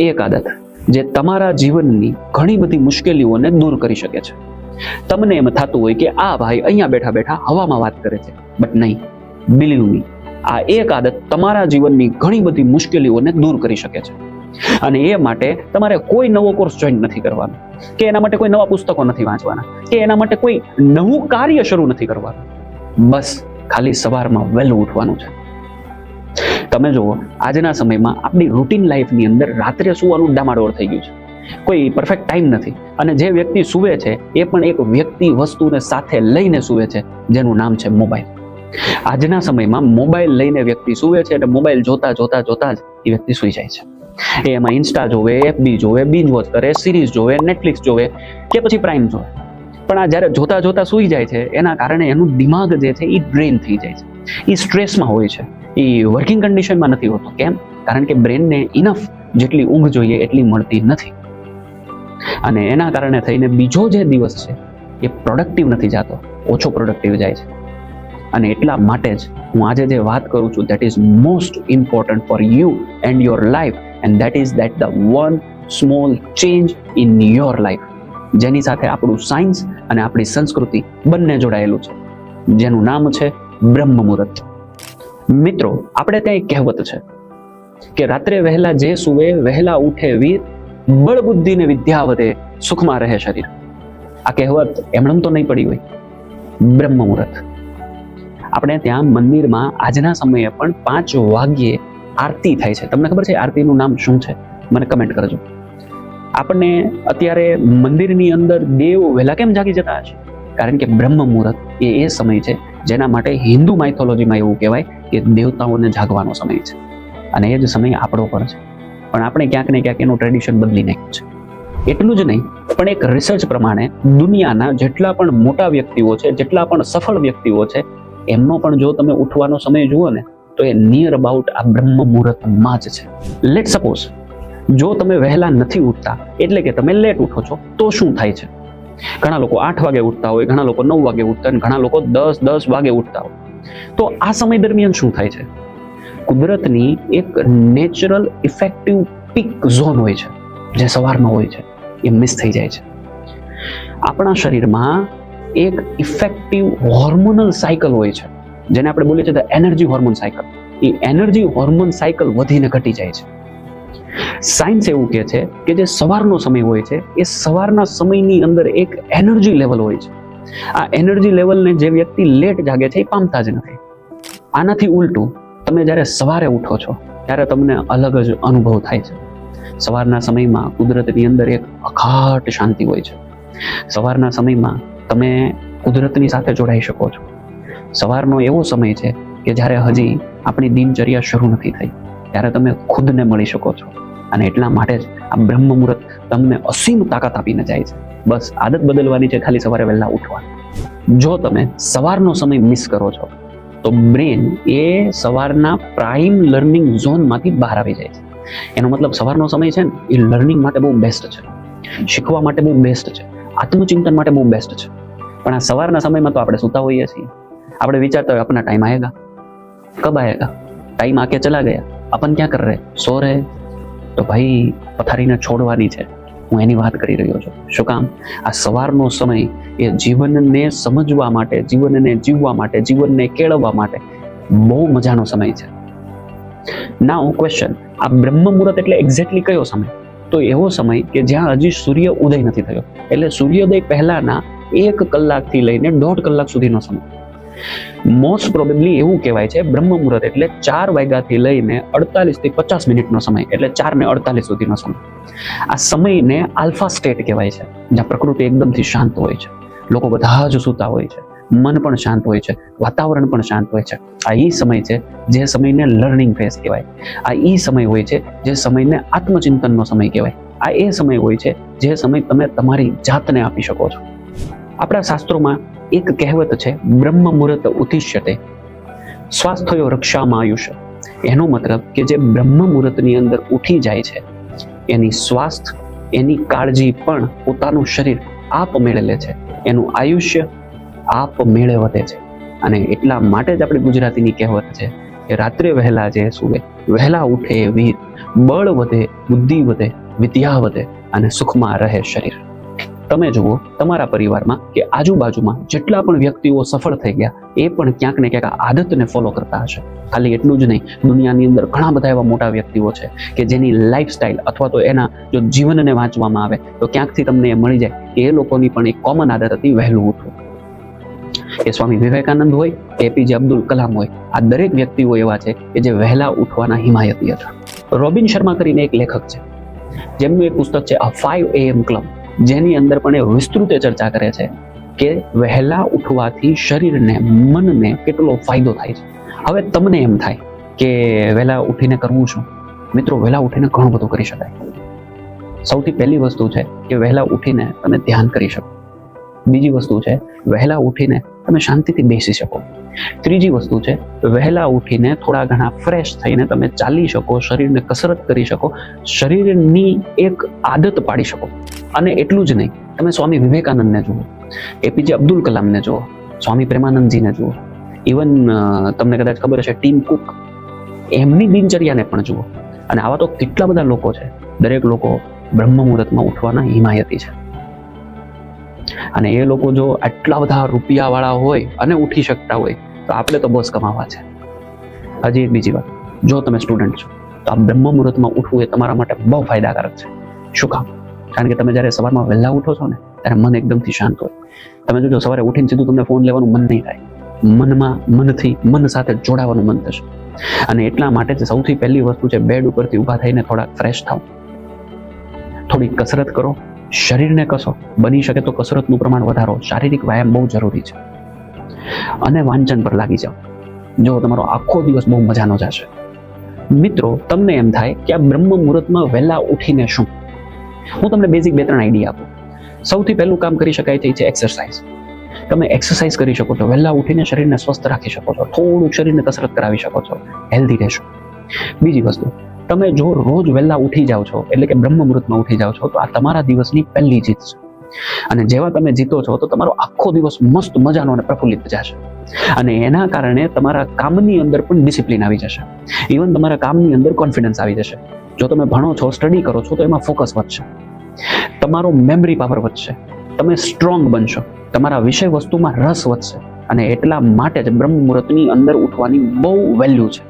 એક આદત જે તમારા જીવનની ઘણી બધી મુશ્કેલીઓને દૂર કરી શકે છે. તમને એમ થતું હોય કે આ ભાઈ અહીંયા બેઠા બેઠા હવામાં વાત કરે છે, બટ નહીં, બિલીવ મી, આ એક આદત તમારા જીવનની ઘણી બધી મુશ્કેલીઓને દૂર કરી શકે છે. અને એ માટે તમારે કોઈ નવો કોર્સ જોઈન નથી કરવાનો, કે એના માટે કોઈ નવા પુસ્તકો નથી વાંચવાના, કે એના માટે કોઈ નવું કાર્ય શરૂ નથી કરવાનું. બસ ખાલી સવારમાં વહેલું ઉઠવાનું છે. તમે જુઓ, આજના સમયમાં આપણી રૂટીન લાઈફની અંદર રાત્રે સુવાનું ડામાડોળ થઈ ગયું છે. કોઈ પરફેક્ટ ટાઈમ નથી. અને જે વ્યક્તિ સૂવે છે એ પણ એક વ્યક્તિ વસ્તુને સાથે લઈને સૂવે છે, જેનું નામ છે મોબાઈલ. આજના સમયમાં મોબાઈલ લઈને વ્યક્તિ સૂવે છે અને મોબાઈલ જોતા જોતા જોતા જ એ વ્યક્તિ સૂઈ જાય છે. એમાં ઇન્સ્ટા જોવે, એફબી જોવે, બિંજ વોચ કરે, સિરીઝ જોવે, નેટફ્લિક્સ જોવે કે પછી પ્રાઇમ જોવે. પણ આ જ્યારે જોતા જોતા સૂઈ જાય છે એના કારણે એનું દિમાગ જે છે એ ડ્રેન થઈ જાય છે, એ સ્ટ્રેસમાં હોય છે, એ વર્કિંગ કન્ડિશનમાં નથી હોતું. કેમ? કારણ કે બ્રેનને ઇનફ જેટલી ઊંઘ જોઈએ એટલી મળતી નથી. અને એના કારણે થઈને બીજો જે દિવસ છે એ પ્રોડક્ટિવ નથી જતો, ઓછો પ્રોડક્ટિવ જાય છે. અને એટલા માટે જ હું આજે જે વાત કરું છું, that is most important for you and your life, and that is that the one small change in your life, જેની સાથે આપણું સાયન્સ અને આપણી સંસ્કૃતિ બંને જોડાયેલું છે, જેનું નામ છે બ્રહ્મ મુહૂર્ત. મિત્રો, આપણે ત્યાં એક કહેવત છે કે રાત્રે વહેલા જે સૂવે વહેલા ઉઠે વીર, બળ બુદ્ધિ ને વિદ્યા વધે, સુખમાં રહે શરીર. આ કહેવત એમણમ તો નહીં પડી હોય. બ્રહ્મ મુહૂર્ત આપણે ત્યાં મંદિરમાં આજના સમયે પણ 5 વાગ્યે આરતી થાય છે. તમને ખબર છે આરતીનું નામ શું છે? મને કમેન્ટ કરજો. આપણને અત્યારે મંદિરની અંદર દેવ વહેલા કેમ જાગી જતા હશે? કારણ કે બ્રહ્મ મુહૂર્ત એ સમય છે જેના માટે હિન્દુ માઇથોલોજીમાં એવું કહેવાય કે દેવતાઓને જાગવાનો સમય છે. અને એ જ સમય આપણો પણ છે. પણ આપણે ક્યાંક ને ક્યાંક એનું ટ્રેડિશન બદલી નાખ્યું છે. એટલું જ નહીં, પણ એક રિસર્ચ પ્રમાણે દુનિયાના જેટલા પણ મોટા વ્યક્તિઓ છે, જેટલા પણ સફળ વ્યક્તિઓ છે, એમનો પણ જો તમે ઉઠવાનો સમય જુઓ ને તો એ નિયર અબાઉટ આ બ્રહ્મ મુહૂર્તમાં જ છે. લેટ સપોઝ જો તમે વહેલા નથી ઉઠતા, એટલે કે તમે લેટ ઉઠો છો, તો શું થાય છે? ઘણા લોકો 8 વાગે ઉઠતા હોય, ઘણા લોકો 9 વાગે ઉઠતા હોય, ઘણા લોકો 10 વાગે ઉઠતા હોય. તો આ સમય દરમિયાન શું થાય છે? કુદરતની એક નેચરલ ઇફેક્ટિવ પીક ઝોન હોય છે, જે સવારમાં હોય છે, એ મિસ થઈ જાય છે. આપણા શરીરમાં એક ઇફેક્ટિવ હોર્મોનલ સાયકલ હોય છે, જેને આપણે બોલીએ છીએ એનર્જી હોર્મોન સાયકલ. એ એનર્જી હોર્મોન સાયકલ વધીને ઘટી જાય છે. સાયન્સ એવું કહે છે કે જે સવારનો સમય હોય છે એ સવારના સમયની અંદર એક એનર્જી લેવલ હોય છે. આ એનર્જી લેવલને જે વ્યક્તિ લેટ જાગે છે એ પામતા જ નથી. આનાથી ઉલટું, તમે જ્યારે સવારે ઉઠો છો ત્યારે તમને અલગ જ અનુભવ થાય છે. સવારના સમયમાં કુદરતની અંદર એક અખાટ શાંતિ હોય છે. સવારના સમયમાં તમે કુદરતની સાથે જોડાઈ શકો છો. સવારનો એવો સમય છે કે જ્યારે હજી આપણી દિનચર્યા શરૂ નથી થઈ, ત્યારે તમે ખુદને મળી શકો છો. અને એટલા માટે જ આ બ્રહ્મ મુહૂર્ત તમને અસીમ તાકાત આપીને જાય છે. બસ આદત બદલવાની છે, ખાલી સવારે વહેલા ઉઠવાની. જો તમે સવારનો સમય મિસ કરો છો તો બ્રેન એ સવારના પ્રાઇમ લર્નિંગ ઝોનમાંથી બહાર આવી જાય છે. એનો મતલબ સવારનો સમય છે ને એ લર્નિંગ માટે બહુ બેસ્ટ છે, શીખવા માટે બહુ બેસ્ટ છે, આત્મચિંતન માટે બહુ બેસ્ટ છે. પણ આ સવારના સમયમાં તો આપણે સૂતા હોઈએ છીએ. આપણે વિચારતા હોય अपना टाइम आएगा, कब आएगा, टाइम आके चला गया, अपन क्या कर रहे, सो रहे. તો ભાઈ પથારીને છોડવાની છે, હું એની વાત કરી રહ્યો છું. શું કામ? આ સવારનો સમય એ જીવનને સમજવા માટે, જીવનને જીવવા માટે, જીવનને કેળવવા માટે બહુ મજાનો સમય છે. નાઉ ક્વેશ્ચન, આ બ્રહ્મ મુહૂર્ત એટલે એક્ઝેક્ટલી કયો સમય? તો એવો સમય કે જ્યાં હજી સૂર્ય ઉદય નથી થયો, એટલે સૂર્યોદય પહેલાના 1 કલાકથી લઈને 1.5 કલાક સુધીનો સમય. મોસ્ટ પ્રોબેબલી એવું કહેવાય છે બ્રહ્મ મુહૂર્ત એટલે 4 વાગ્યાથી લઈને 48 થી 50 મિનિટનો સમય, એટલે 4 ને 48 સુધીનો સમય. આ સમયને આલ્ફા સ્ટેટ કહેવાય છે, જ્યાં પ્રકૃતિ એકદમથી શાંત હોય છે, લોકો બધા જ સૂતા હોય છે, મન પણ શાંત હોય છે, વાતાવરણ પણ શાંત હોય છે. આ એ સમય છે જે સમયને લર્નિંગ ફેઝ કહેવાય. આ એ સમય હોય છે જે સમયને આત્મચિંતનનો સમય કહેવાય. આ એ સમય હોય છે જે સમય તમે તમારી જાતને આપી શકો છો. આપણા શાસ્ત્રોમાં એક કહેવત છે, બ્રહ્મ મુહૂર્ત ઉત્તિષ્યતે સ્વાસ્થ્યો રક્ષામાં આયુષ્ય. એનો મતલબ કે જે બ્રહ્મ મુહૂર્તની અંદર ઉઠી જાય છે એની સ્વાસ્થ્ય, એની કાળજી પણ પોતાનું શરીર આપમેળે લે છે, એનું આયુષ્ય આપમેળે વધે છે. અને એટલા માટે જ આપણી ગુજરાતીની કહેવત છે કે રાત્રે વહેલા જે સૂવે વહેલા ઉઠે વીર, બળ વધે, બુદ્ધિ વધે, વિદ્યા વધે અને સુખમાં રહે શરીર. તમે જુઓ તમારા પરિવારમાં કે આજુબાજુમાં જેટલા પણ વ્યક્તિઓ સફળ થઈ ગયા એ પણ ક્યાંક ને ક્યાંક આ આદતને ફોલો કરતા હશે. ખાલી એટલું જ નહીં, દુનિયાની અંદર ઘણા બધા એવા મોટા વ્યક્તિઓ છે કે જેની લાઈફસ્ટાઈલ અથવા તો એના જો જીવનને વાંચવામાં આવે તો ક્યાંકથી તમને એ મળી જાય કે એ લોકોની પણ એક કોમન આદત હતી વહેલું ઉઠવું. એ સ્વામી વિવેકાનંદ હોય, એપીજે અબ્દુલ કલામ હોય, આ દરેક વ્યક્તિઓ એવા છે કે જે વહેલા ઉઠવાના હિમાયતી હતા. રોબિન શર્મા કરીને એક લેખક છે, જેમનું એક પુસ્તક છે A 5 AM ક્લબ, જેની અંદર પણ એ વિસ્તૃત ચર્ચા કરે છે કે વહેલા ઉઠવાથી શરીરને, મનને કેટલો ફાયદો થાય છે. હવે તમને એમ થાય કે વહેલા ઉઠીને કરવું શું? મિત્રો, વહેલા ઉઠીને ઘણું બધું કરી શકાય. સૌથી પહેલી વસ્તુ છે કે વહેલા ઉઠીને તમે ધ્યાન કરી શકો. બીજી વસ્તુ છે વહેલા ઉઠીને તમે શાંતિથી બેસી શકો. ત્રીજી વસ્તુ છે વહેલા ઉઠીને થોડા ઘણા ફ્રેશ થઈને તમે ચાલી શકો, શરીરને કસરત કરી શકો, શરીરની એક આદત પાડી શકો. અને એટલું જ નહીં, તમે સ્વામી વિવેકાનંદને જુઓ, એપીજે અબ્દુલ કલામને જુઓ, સ્વામી પ્રેમાનંદજીને જુઓ, ઇવન તમને કદાચ ખબર હશે ટીમ કુક, એમની દિનચર્યાને પણ જુઓ. અને આવા તો કેટલા બધા લોકો છે. દરેક લોકો બ્રહ્મ મુહૂર્તમાં ઉઠવાના હિમાયતી છે. અને એ લોકો જો આટલા બધા રૂપિયાવાળા હોય અને ઉઠી શકતા હોય તો આપણે તો બસ કમાવા છે. હજી એક બીજી વાત, જો તમે સ્ટુડન્ટ છો તો આ બ્રહ્મ મુહૂર્તમાં ઉઠવું એ તમારા માટે બહુ ફાયદાકારક છે. શું કામ? કારણ કે તમે જ્યારે સવારમાં વહેલા ઉઠો છો ને ત્યારે મન એકદમથી શાંત હોય. તમે જોજો સવારે ઉઠીને સીધું તમને ફોન લેવાનું મન નહીં થાય. મન સાથે જોડાવાનું મન થશે. અને એટલા માટે જ સૌથી પહેલી વસ્તુ છે બેડ ઉપરથી ઊભા થઈને થોડા ફ્રેશ થાવ, થોડી કસરત કરો, શરીરને કસો. બની શકે તો કસરતનું પ્રમાણ વધારો, શારીરિક વ્યાયામ બહુ જરૂરી છે. અને વાંચન પર લાગી જાઓ. જો તમારો આખો દિવસ બહુ મજાનો જશે. મિત્રો, તમને એમ થાય કે આ બ્રહ્મ મુહૂર્તમાં વહેલા ઉઠીને શું? હું તમને બેઝિક 2-3 આઈડિયા આપું. સૌથી પહેલું કામ કરી શકાય તે છે એક્સરસાઇઝ. તમે એક્સરસાઇઝ કરી શકો છો, વહેલા ઉઠીને શરીરને સ્વસ્થ રાખી શકો છો, થોડુંક શરીરને કસરત કરાવી શકો છો, હેલ્ધી રહેશો. બીજી વસ્તુ, તમે જો રોજ વહેલા ઉઠી જાઓ છો, એટલે કે બ્રહ્મ મુહૂર્તમાં ઉઠી જાઓ છો, તો આ તમારા દિવસની પહેલી જીત છે. અને જેવા તમે જીતો છો તો તમારો આખો દિવસ મસ્ત મજાનો અને પ્રફુલ્લિત જશે. અને એના કારણે તમારા કામની અંદર પણ ડિસિપ્લિન આવી જશે. ઇવન તમારા કામની અંદર કોન્ફિડન્સ આવી જશે. જો તમે ભણો છો, સ્ટડી કરો છો, તો એમાં ફોકસ વધશે, તમારો મેમરી પાવર વધશે, તમે સ્ટ્રોંગ બનશો, તમારા વિષય વસ્તુમાં રસ વધશે. અને એટલા માટે જ બ્રહ્મ મુહૂર્તની અંદર ઉઠવાની બહુ વેલ્યુ છે.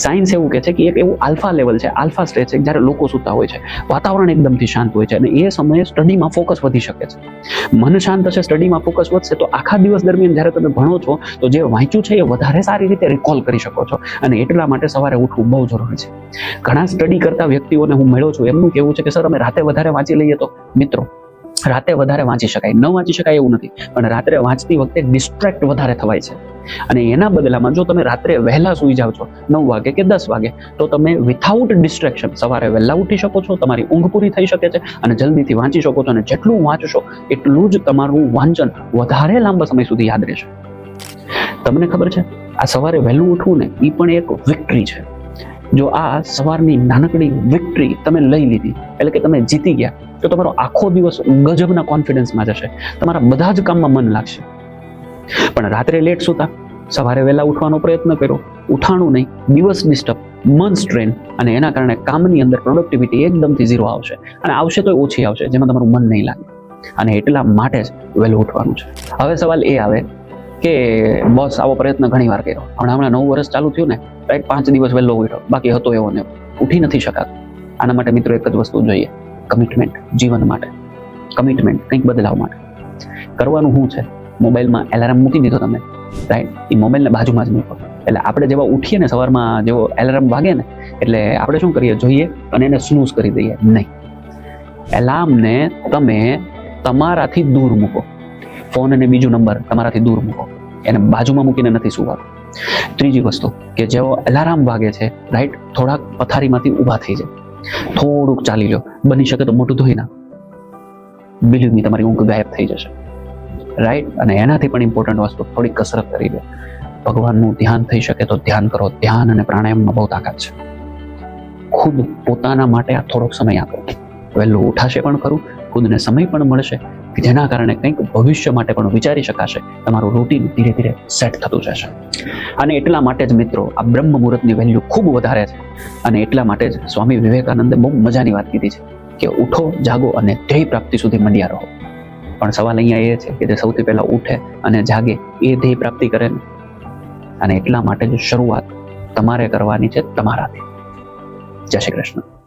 સાયન્સ એવું કહે છે કે એક એવું આલ્ફા લેવલ છે, આલ્ફા સ્ટેજ છે, જ્યારે લોકો સૂતા હોય છે, વાતાવરણ એકદમથી શાંત હોય છે અને એ સમયે સ્ટડીમાં ફોકસ વધી શકે છે. મન શાંત હશે, સ્ટડીમાં ફોકસ વધશે, તો આખા દિવસ દરમિયાન જ્યારે તમે ભણો છો તો જે વાંચ્યું છે એ વધારે સારી રીતે રિકોલ કરી શકો છો. અને એટલા માટે સવારે ઉઠવું બહુ જરૂરી છે. ઘણા સ્ટડી કરતા વ્યક્તિઓને હું મળ્યો છું, એમનું કહેવું છે કે સર અમે રાતે વધારે વાંચી લઈએ. તો મિત્રો, રાતે વધારે વાંચી શકાય, ન વાંચી શકાય એવું નથી, પણ રાત્રે વાંચતી વખતે ડિસ્ટ્રેક્ટ વધારે થવાય છે. અને એના બદલામાં જો તમે રાત્રે વહેલા સૂઈ જાઓ છો 9 વાગે કે 10 વાગે, તો તમે વિથઆઉટ ડિસ્ટ્રેક્શન સવારે વહેલા ઉઠી શકો છો, તમારી ઊંઘ પૂરી થઈ શકે છે અને જલ્દીથી વાંચી શકો છો. અને જેટલું વાંચશો એટલું જ તમારું વાંચન વધારે લાંબા સમય સુધી યાદ રહેશે. તમને ખબર છે, આ સવારે વહેલું ઉઠવું ને એ પણ એક વિક્ટરી છે. જો આ સવારની નાનકડી વિક્ટરી તમે લઈ લીધી, એટલે કે તમે જીતી ગયા, તો તમારો આખો દિવસ ગજબના કોન્ફિડન્સમાં જશે, તમારા બધા જ કામમાં મન લાગશે. પણ રાત્રે લેટ સુતા, સવારે વહેલા ઉઠવાનો પ્રયત્ન કર્યો, ઉઠાણું નહીં, દિવસ ડિસ્ટર્બ, મન સ્ટ્રેન, અને એના કારણે કામની અંદર પ્રોડક્ટિવિટી એકદમથી 0 આવશે. અને આવશે તો ઓછી આવશે, જેમાં તમારું મન નહીં લાગે. અને એટલા માટે જ વહેલું ઉઠવાનું છે. હવે સવાલ એ આવે કે બોસ આવો પ્રયત્ન ઘણી વાર કર્યો, હમણાં 9 વર્ષ ચાલુ થયું ને, રાઈટ, 5 દિવસ વહેલો ઉઠ્યો, બાકી હતો એવો ને ઉઠી નથી શકાતું. આના માટે મિત્રો એક જ વસ્તુ જોઈએ, કમિટમેન્ટ. જીવન માટે કમિટમેન્ટ, કંઈક બદલાવ માટે કરવાનું શું છે? મોબાઈલમાં એલાર્મ મૂકી દીધો તમે, રાઈટ, એ મોબાઈલને બાજુમાં જ મૂકો. એટલે આપણે જેવા ઉઠીએ ને સવારમાં, જેવો એલાર્મ વાગે ને, એટલે આપણે શું કરીએ, જોઈએ અને એને સ્નૂઝ કરી દઈએ. નહીં, એલાર્મને તમે તમારાથી દૂર મૂકો. ફોન અને બીજો નંબર તમારાથી દૂર મૂકો, એને બાજુમાં મૂકીને નથી સુવાનું. ત્રીજી વસ્તુ કે જેવો એલાર્મ વાગે છે, રાઈટ, થોડાક પથારીમાંથી ઊભા થઈ જાય, થોડુંક ચાલી લો, બની શકે તો મોટું ધોઈ નાખો. બિલીવ મી, તમારી ઊંઘ ગાયબ થઈ જશે, રાઈટ. અને એનાથી પણ ઇમ્પોર્ટન્ટ વસ્તુ, થોડી કસરત કરી લો. ભગવાનનું ધ્યાન થઈ શકે તો ધ્યાન કરો. ધ્યાન અને પ્રાણાયામમાં બહુ તાકાત છે. ખુદ પોતાના માટે આ થોડોક સમય આપો. વહેલું ઉઠાશે પણ ખરું, ખુદને સમય પણ મળશે, કે જેના કારણે કંઈક ભવિષ્ય માટે પણ વિચારી શકાશે. તમારું રૂટીન ધીરે ધીરે સેટ થતું જશે. અને એટલા માટે જ મિત્રો આ બ્રહ્મ મુહૂર્તની વેલ્યુ ખૂબ વધારે છે. અને એટલા માટે જ સ્વામી વિવેકાનંદે બહુ મજાની વાત કીધી છે કે ઉઠો, જાગો અને ધ્યેય પ્રાપ્તિ સુધી મંડ્યા રહો. પણ સવાલ અહીંયા એ છે કે જે સૌથી પહેલા ઉઠે અને જાગે એ ધ્યેય પ્રાપ્તિ કરે ને. અને એટલા માટે જ શરૂઆત તમારે કરવાની છે તમારાથી. જય શ્રી કૃષ્ણ.